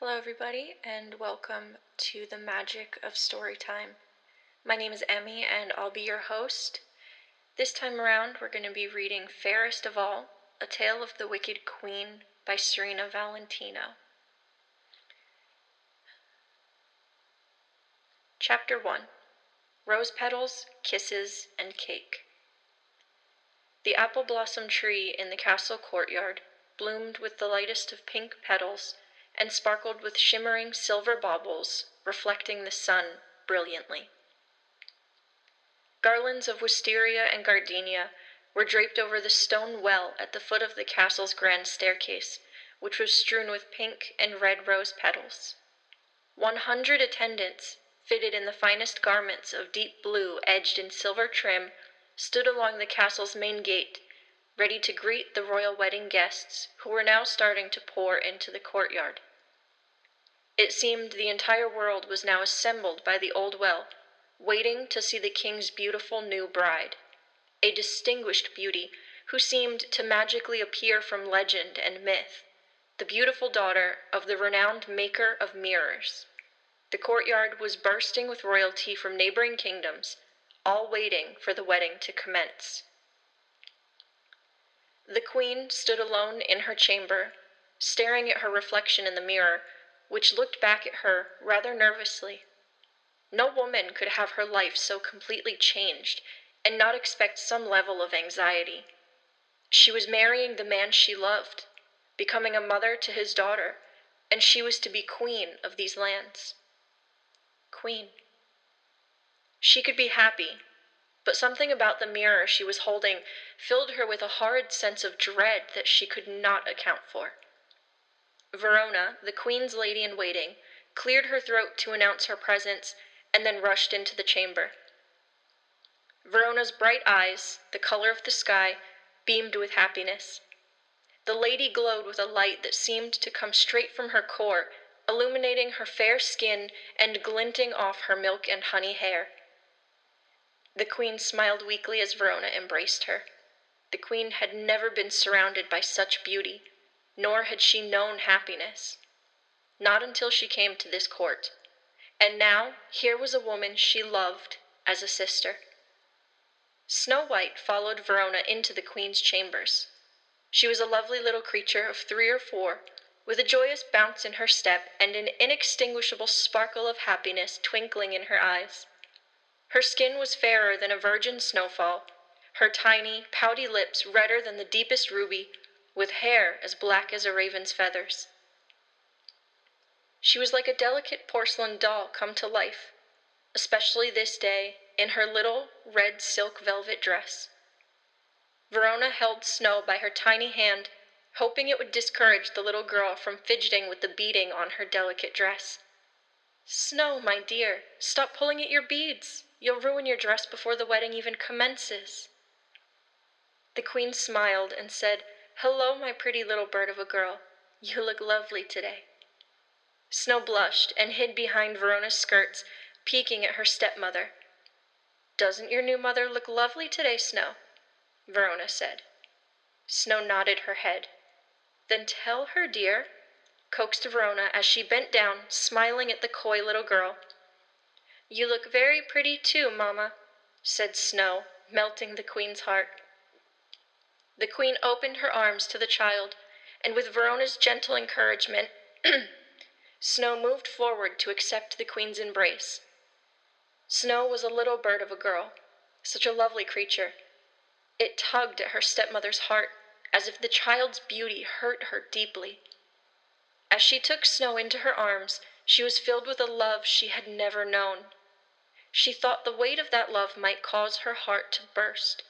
Hello, everybody, and welcome to the magic of story time. My name is Emmy, and I'll be your host. This time around, we're going to be reading Fairest of All, A Tale of the Wicked Queen by Serena Valentino. Chapter 1: Rose Petals, Kisses, and Cake. The apple blossom tree in the castle courtyard bloomed with the lightest of pink petals and sparkled with shimmering silver baubles, reflecting the sun brilliantly. Garlands of wisteria and gardenia were draped over the stone well at the foot of the castle's grand staircase, which was strewn with pink and red rose petals. 100 attendants, fitted in the finest garments of deep blue edged in silver trim, stood along the castle's main gate, ready to greet the royal wedding guests who were now starting to pour into the courtyard. It seemed the entire world was now assembled by the old well, waiting to see the king's beautiful new bride, a distinguished beauty who seemed to magically appear from legend and myth, the beautiful daughter of the renowned maker of mirrors. The courtyard was bursting with royalty from neighboring kingdoms, all waiting for the wedding to commence. The queen stood alone in her chamber, staring at her reflection in the mirror, which looked back at her rather nervously. No woman could have her life so completely changed and not expect some level of anxiety. She was marrying the man she loved, becoming a mother to his daughter, and she was to be queen of these lands. Queen. She could be happy, but something about the mirror she was holding filled her with a horrid sense of dread that she could not account for. Verona, the queen's lady-in-waiting, cleared her throat to announce her presence and then rushed into the chamber. Verona's bright eyes, the color of the sky, beamed with happiness. The lady glowed with a light that seemed to come straight from her core, illuminating her fair skin and glinting off her milk and honey hair. The queen smiled weakly as Verona embraced her. The queen had never been surrounded by such beauty, nor had she known happiness. Not until she came to this court. And now, here was a woman she loved as a sister. Snow White followed Verona into the queen's chambers. She was a lovely little creature of 3 or 4, with a joyous bounce in her step and an inextinguishable sparkle of happiness twinkling in her eyes. Her skin was fairer than a virgin snowfall, her tiny, pouty lips redder than the deepest ruby, with hair as black as a raven's feathers. She was like a delicate porcelain doll come to life, especially this day in her little red silk velvet dress. Verona held Snow by her tiny hand, hoping it would discourage the little girl from fidgeting with the beading on her delicate dress. "Snow, my dear, stop pulling at your beads. You'll ruin your dress before the wedding even commences." The queen smiled and said, "Hello, my pretty little bird of a girl. You look lovely today." Snow blushed and hid behind Verona's skirts, peeking at her stepmother. "Doesn't your new mother look lovely today, Snow?" Verona said. Snow nodded her head. "Then tell her, dear," coaxed Verona as she bent down, smiling at the coy little girl. "You look very pretty too, Mamma," said Snow, melting the queen's heart. The queen opened her arms to the child, and with Verona's gentle encouragement, Snow moved forward to accept the queen's embrace. Snow was a little bird of a girl, such a lovely creature. It tugged at her stepmother's heart, as if the child's beauty hurt her deeply. As she took Snow into her arms, she was filled with a love she had never known. She thought the weight of that love might cause her heart to burst,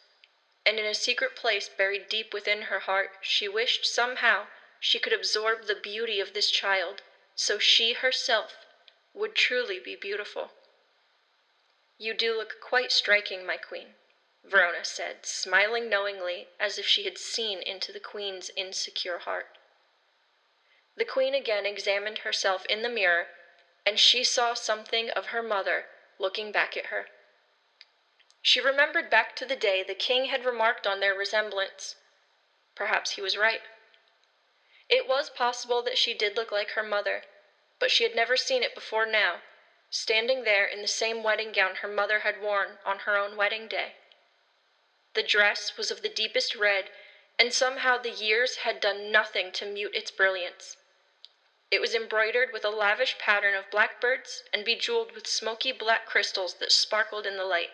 and in a secret place buried deep within her heart, she wished somehow she could absorb the beauty of this child, so she herself would truly be beautiful. "You do look quite striking, my queen," Verona said, smiling knowingly as if she had seen into the queen's insecure heart. The queen again examined herself in the mirror, and she saw something of her mother looking back at her. She remembered back to the day the king had remarked on their resemblance. Perhaps he was right. It was possible that she did look like her mother, but she had never seen it before now, standing there in the same wedding gown her mother had worn on her own wedding day. The dress was of the deepest red, and somehow the years had done nothing to mute its brilliance. It was embroidered with a lavish pattern of blackbirds and bejeweled with smoky black crystals that sparkled in the light.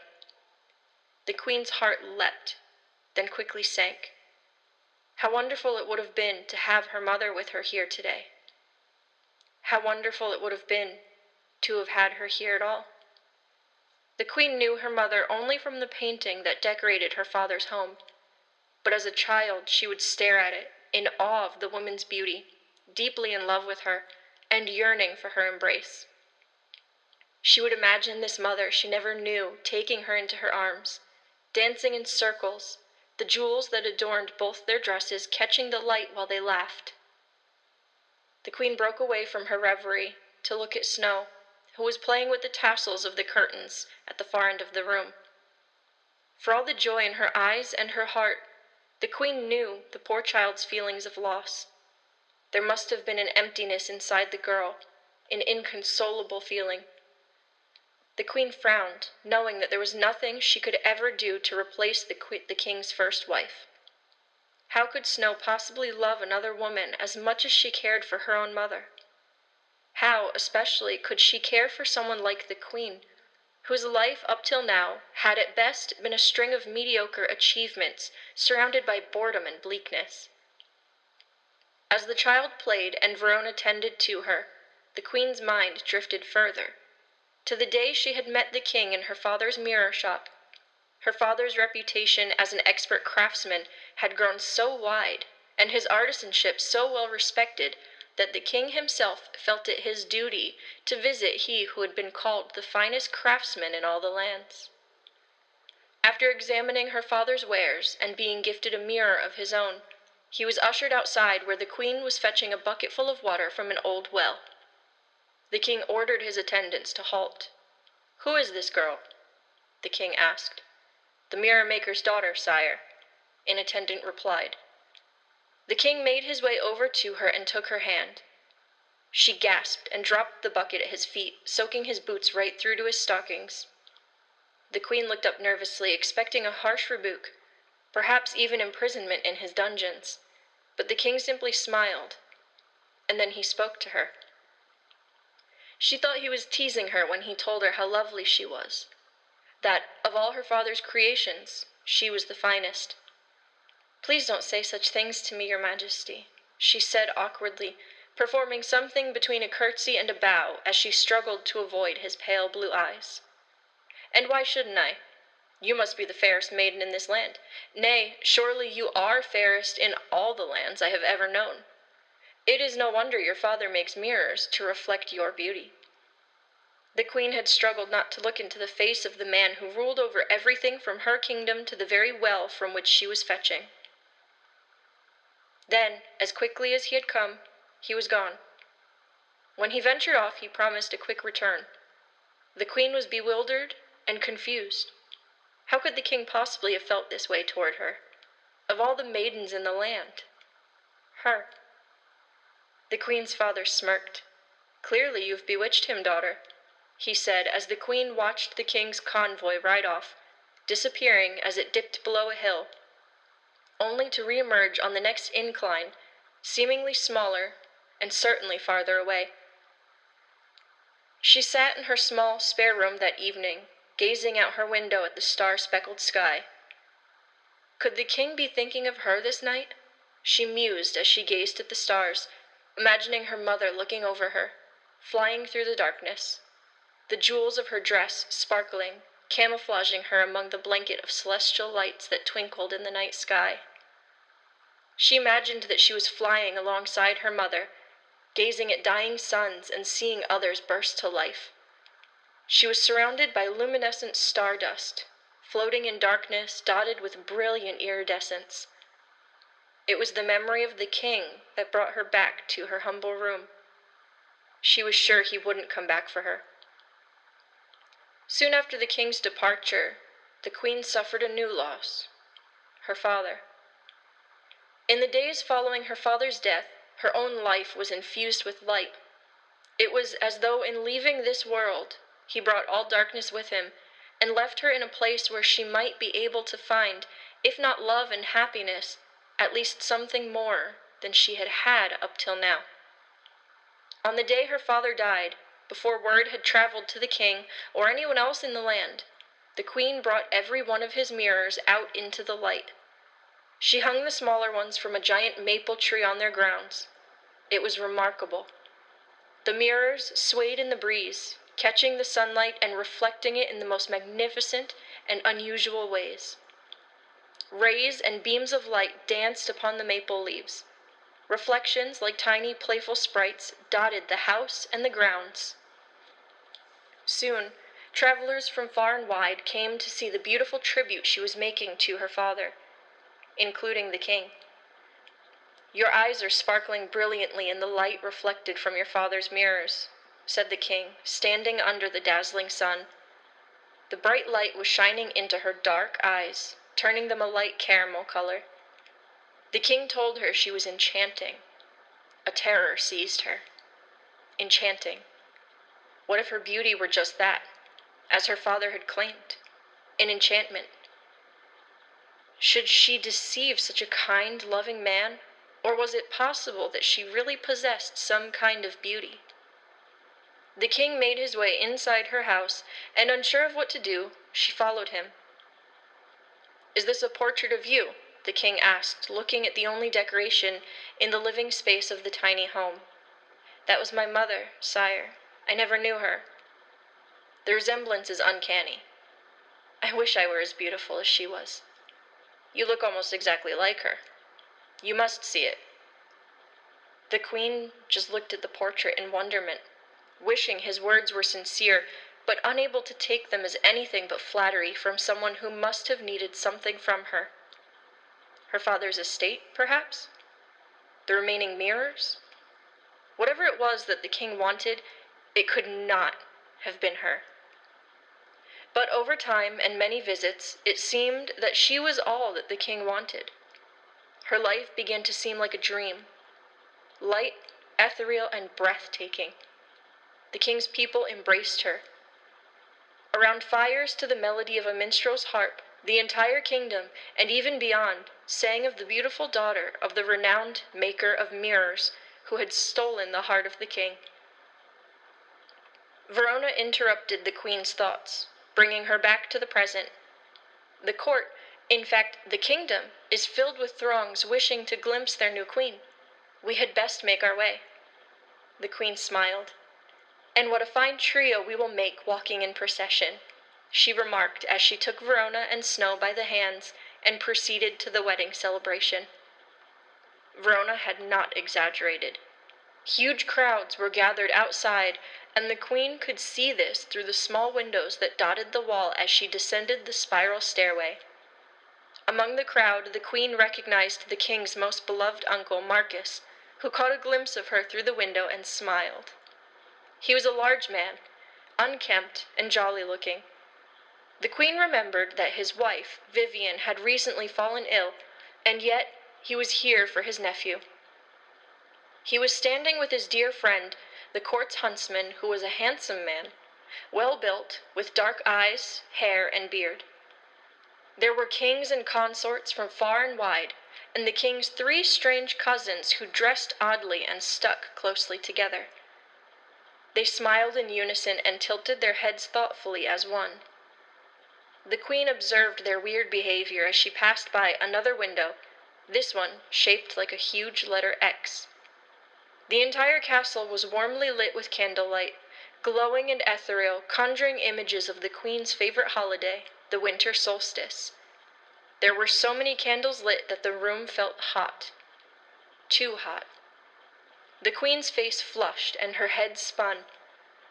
The queen's heart leapt, then quickly sank. How wonderful it would have been to have her mother with her here today. How wonderful it would have been to have had her here at all. The queen knew her mother only from the painting that decorated her father's home, but as a child she would stare at it, in awe of the woman's beauty, deeply in love with her, and yearning for her embrace. She would imagine this mother she never knew taking her into her arms, dancing in circles, the jewels that adorned both their dresses catching the light while they laughed. The queen broke away from her reverie to look at Snow, who was playing with the tassels of the curtains at the far end of the room. For all the joy in her eyes and her heart, the queen knew the poor child's feelings of loss. There must have been an emptiness inside the girl, an inconsolable feeling. The queen frowned, knowing that there was nothing she could ever do to replace the king's first wife. How could Snow possibly love another woman as much as she cared for her own mother? How, especially, could she care for someone like the queen, whose life up till now had at best been a string of mediocre achievements surrounded by boredom and bleakness? As the child played and Verona tended to her, the queen's mind drifted further, to the day she had met the king in her father's mirror shop. Her father's reputation as an expert craftsman had grown so wide, and his artisanship so well respected, that the king himself felt it his duty to visit he who had been called the finest craftsman in all the lands. After examining her father's wares and being gifted a mirror of his own, he was ushered outside where the queen was fetching a bucketful of water from an old well. The king ordered his attendants to halt. "Who is this girl?" the king asked. "The mirror maker's daughter, sire," an attendant replied. The king made his way over to her and took her hand. She gasped and dropped the bucket at his feet, soaking his boots right through to his stockings. The queen looked up nervously, expecting a harsh rebuke, perhaps even imprisonment in his dungeons, but the king simply smiled, and then he spoke to her. She thought he was teasing her when he told her how lovely she was, that, of all her father's creations, she was the finest. "Please don't say such things to me, your majesty," she said awkwardly, performing something between a curtsy and a bow as she struggled to avoid his pale blue eyes. "And why shouldn't I? You must be the fairest maiden in this land. Nay, surely you are fairest in all the lands I have ever known. It is no wonder your father makes mirrors to reflect your beauty." The queen had struggled not to look into the face of the man who ruled over everything from her kingdom to the very well from which she was fetching. Then, as quickly as he had come, he was gone. When he ventured off, he promised a quick return. The queen was bewildered and confused. How could the king possibly have felt this way toward her? Of all the maidens in the land, her. The queen's father smirked. "Clearly you've bewitched him, daughter," he said as the queen watched the king's convoy ride off, disappearing as it dipped below a hill, only to re-emerge on the next incline, seemingly smaller and certainly farther away. She sat in her small, spare room that evening, gazing out her window at the star-speckled sky. Could the king be thinking of her this night? She mused as she gazed at the stars, imagining her mother looking over her, flying through the darkness, the jewels of her dress sparkling, camouflaging her among the blanket of celestial lights that twinkled in the night sky. She imagined that she was flying alongside her mother, gazing at dying suns and seeing others burst to life. She was surrounded by luminescent stardust, floating in darkness dotted with brilliant iridescence. It was the memory of the king that brought her back to her humble room. She was sure he wouldn't come back for her. Soon after the king's departure, the queen suffered a new loss, her father. In the days following her father's death, her own life was infused with light. It was as though in leaving this world, he brought all darkness with him, and left her in a place where she might be able to find, if not love and happiness, at least something more than she had had up till now. On the day her father died, before word had traveled to the king or anyone else in the land, the queen brought every one of his mirrors out into the light. She hung the smaller ones from a giant maple tree on their grounds. It was remarkable. The mirrors swayed in the breeze, catching the sunlight and reflecting it in the most magnificent and unusual ways. Rays and beams of light danced upon the maple leaves. Reflections, like tiny playful sprites, dotted the house and the grounds. Soon, travelers from far and wide came to see the beautiful tribute she was making to her father, including the king. "Your eyes are sparkling brilliantly in the light reflected from your father's mirrors," said the king, standing under the dazzling sun. The bright light was shining into her dark eyes, turning them a light caramel color. The king told her she was enchanting. A terror seized her. Enchanting. What if her beauty were just that, as her father had claimed, an enchantment? Should she deceive such a kind, loving man, or was it possible that she really possessed some kind of beauty? The king made his way inside her house, and unsure of what to do, she followed him. "Is this a portrait of you?" the king asked, looking at the only decoration in the living space of the tiny home. "That was my mother, sire. I never knew her. The resemblance is uncanny. I wish I were as beautiful as she was. You look almost exactly like her. You must see it." The queen just looked at the portrait in wonderment, wishing his words were sincere, but unable to take them as anything but flattery from someone who must have needed something from her. Her father's estate, perhaps? The remaining mirrors? Whatever it was that the king wanted, it could not have been her. But over time and many visits, it seemed that she was all that the king wanted. Her life began to seem like a dream, light, ethereal, and breathtaking. The king's people embraced her. Around fires to the melody of a minstrel's harp, the entire kingdom, and even beyond, sang of the beautiful daughter of the renowned maker of mirrors who had stolen the heart of the king. Verona interrupted the queen's thoughts, bringing her back to the present. The court, in fact, the kingdom, is filled with throngs wishing to glimpse their new queen. We had best make our way. The queen smiled. "And what a fine trio we will make walking in procession," she remarked as she took Verona and Snow by the hands and proceeded to the wedding celebration. Verona had not exaggerated. Huge crowds were gathered outside, and the queen could see this through the small windows that dotted the wall as she descended the spiral stairway. Among the crowd, the queen recognized the king's most beloved uncle, Marcus, who caught a glimpse of her through the window and smiled. He was a large man, unkempt and jolly-looking. The queen remembered that his wife, Vivian, had recently fallen ill, and yet he was here for his nephew. He was standing with his dear friend, the court's huntsman, who was a handsome man, well-built, with dark eyes, hair, and beard. There were kings and consorts from far and wide, and the king's 3 strange cousins who dressed oddly and stuck closely together. They smiled in unison and tilted their heads thoughtfully as one. The queen observed their weird behavior as she passed by another window, this one shaped like a huge letter X. The entire castle was warmly lit with candlelight, glowing and ethereal, conjuring images of the queen's favorite holiday, the winter solstice. There were so many candles lit that the room felt hot. Too hot. The queen's face flushed and her head spun.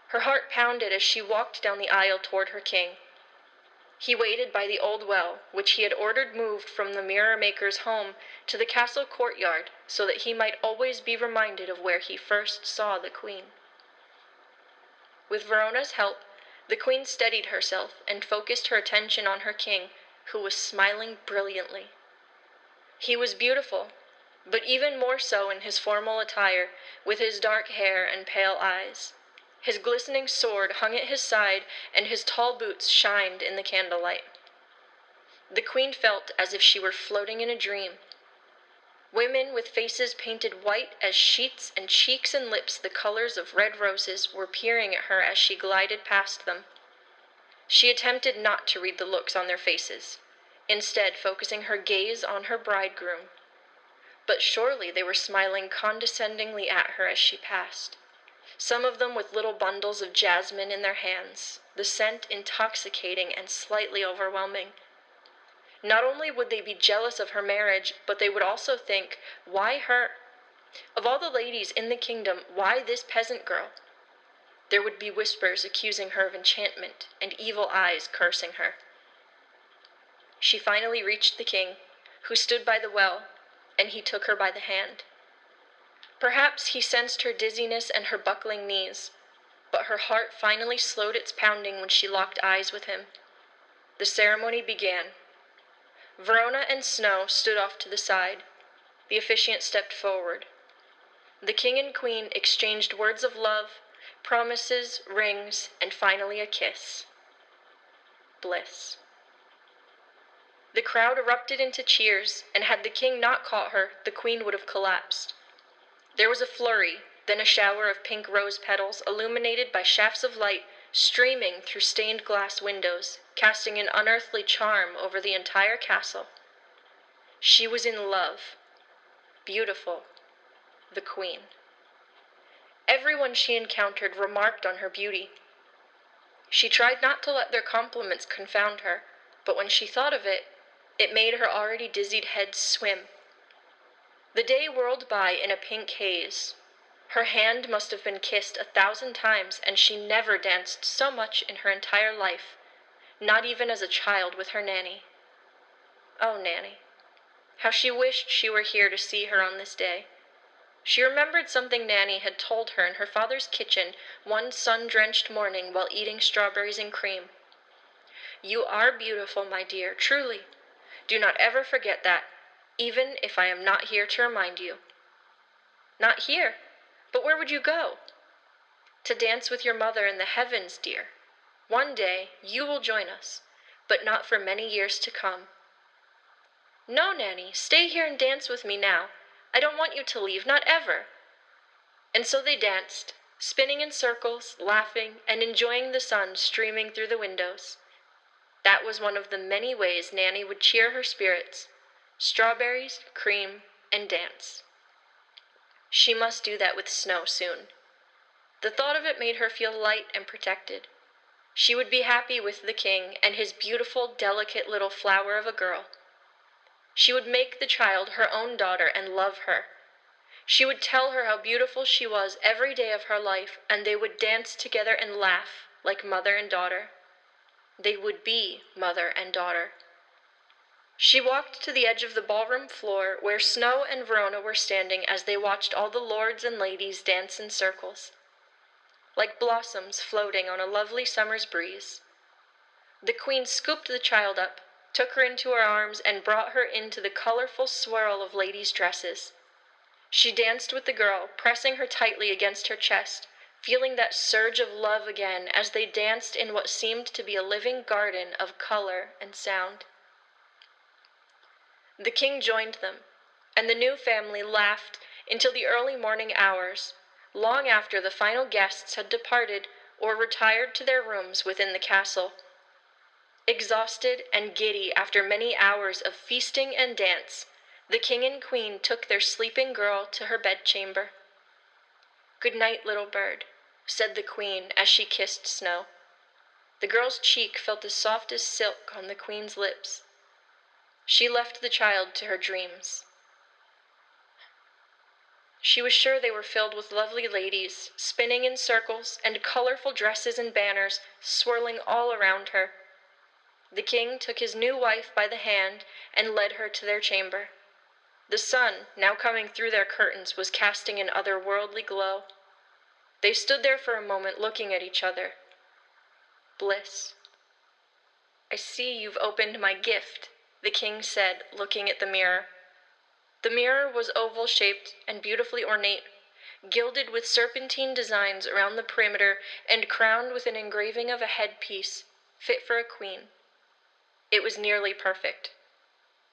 Her heart pounded as she walked down the aisle toward her king. He waited by the old well, which he had ordered moved from the mirror maker's home to the castle courtyard so that he might always be reminded of where he first saw the queen. With Verona's help, the queen steadied herself and focused her attention on her king, who was smiling brilliantly. He was beautiful, but even more so in his formal attire, with his dark hair and pale eyes. His glistening sword hung at his side, and his tall boots shined in the candlelight. The queen felt as if she were floating in a dream. Women with faces painted white as sheets and cheeks and lips the colors of red roses were peering at her as she glided past them. She attempted not to read the looks on their faces, instead focusing her gaze on her bridegroom. But surely they were smiling condescendingly at her as she passed, some of them with little bundles of jasmine in their hands, the scent intoxicating and slightly overwhelming. Not only would they be jealous of her marriage, but they would also think, why her? Of all the ladies in the kingdom, why this peasant girl? There would be whispers accusing her of enchantment, and evil eyes cursing her. She finally reached the king, who stood by the well, and he took her by the hand. Perhaps he sensed her dizziness and her buckling knees, but her heart finally slowed its pounding when she locked eyes with him. The ceremony began. Verona and Snow stood off to the side. The officiant stepped forward. The king and queen exchanged words of love, promises, rings, and finally a kiss. Bliss. The crowd erupted into cheers, and had the king not caught her, the queen would have collapsed. There was a flurry, then a shower of pink rose petals, illuminated by shafts of light, streaming through stained glass windows, casting an unearthly charm over the entire castle. She was in love. Beautiful. The queen. Everyone she encountered remarked on her beauty. She tried not to let their compliments confound her, but when she thought of it, it made her already dizzied head swim. The day whirled by in a pink haze. Her hand must have been kissed 1,000 times, and she never danced so much in her entire life, not even as a child with her nanny. Oh, Nanny. How she wished she were here to see her on this day. She remembered something Nanny had told her in her father's kitchen one sun-drenched morning while eating strawberries and cream. You are beautiful, my dear, truly. Do not ever forget that, even if I am not here to remind you. Not here? But where would you go? To dance with your mother in the heavens, dear. One day you will join us, but not for many years to come. No, Nanny, stay here and dance with me now. I don't want you to leave, not ever. And so they danced, spinning in circles, laughing, and enjoying the sun streaming through the windows. That was one of the many ways Nanny would cheer her spirits: strawberries, cream, and dance. She must do that with Snow soon. The thought of it made her feel light and protected. She would be happy with the king and his beautiful, delicate little flower of a girl. She would make the child her own daughter and love her. She would tell her how beautiful she was every day of her life, and they would dance together and laugh like mother and daughter. They would be mother and daughter. She walked to the edge of the ballroom floor where Snow and Verona were standing as they watched all the lords and ladies dance in circles, like blossoms floating on a lovely summer's breeze. The queen scooped the child up, took her into her arms, and brought her into the colorful swirl of ladies' dresses. She danced with the girl, pressing her tightly against her chest, feeling that surge of love again as they danced in what seemed to be a living garden of color and sound. The king joined them, and the new family laughed until the early morning hours, long after the final guests had departed or retired to their rooms within the castle. Exhausted and giddy after many hours of feasting and dance, the king and queen took their sleeping girl to her bedchamber. "Good night, little bird," said the queen as she kissed Snow. The girl's cheek felt as soft as silk on the queen's lips. She left the child to her dreams. She was sure they were filled with lovely ladies, spinning in circles, and colorful dresses and banners swirling all around her. The king took his new wife by the hand and led her to their chamber. The sun, now coming through their curtains, was casting an otherworldly glow. They stood there for a moment looking at each other. Bliss. "I see you've opened my gift," the king said, looking at the mirror. The mirror was oval-shaped and beautifully ornate, gilded with serpentine designs around the perimeter and crowned with an engraving of a headpiece, fit for a queen. It was nearly perfect,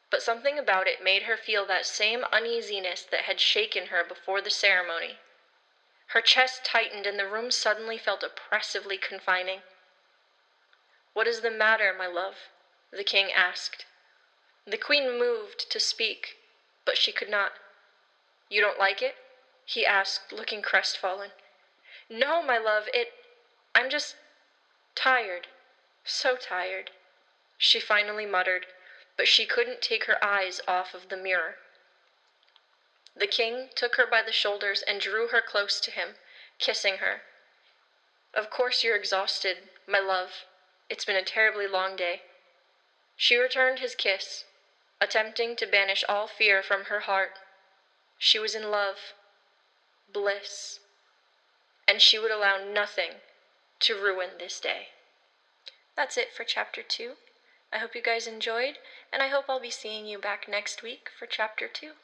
but something about it made her feel that same uneasiness that had shaken her before the ceremony. Her chest tightened and the room suddenly felt oppressively confining. "What is the matter, my love?" the king asked. The queen moved to speak, but she could not. "You don't like it?" he asked, looking crestfallen. "No, my love, I'm just tired, so tired," she finally muttered, but she couldn't take her eyes off of the mirror. The king took her by the shoulders and drew her close to him, kissing her. "Of course you're exhausted, my love. It's been a terribly long day." She returned his kiss, attempting to banish all fear from her heart. She was in love, bliss, and she would allow nothing to ruin this day. That's it for Chapter 2. I hope you guys enjoyed, and I hope I'll be seeing you back next week for Chapter 2.